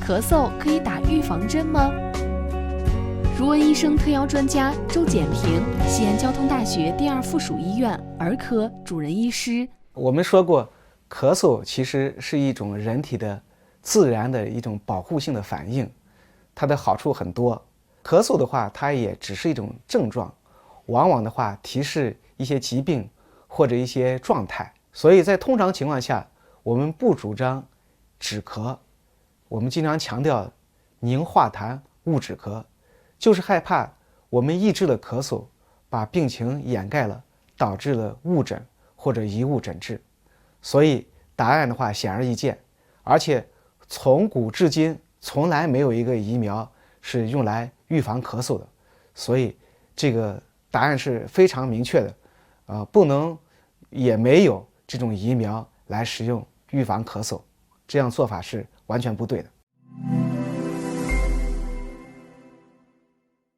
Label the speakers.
Speaker 1: 咳嗽可以打预防针吗？如文医生特邀专家周简平，西安交通大学第2附属医院儿科主任医师。
Speaker 2: 我们说过，咳嗽其实是一种人体的自然的一种保护性的反应，它的好处很多。咳嗽的话，它也只是一种症状，往往的话提示一些疾病或者一些状态。所以在通常情况下，我们不主张止咳，我们经常强调宁化痰勿止咳，就是害怕我们抑制了咳嗽，把病情掩盖了，导致了误诊或者贻误诊治。所以答案的话显而易见，而且从古至今从来没有一个疫苗是用来预防咳嗽的，所以这个答案是非常明确的，不能也没有这种疫苗来使用预防咳嗽，这样做法是完全不对的。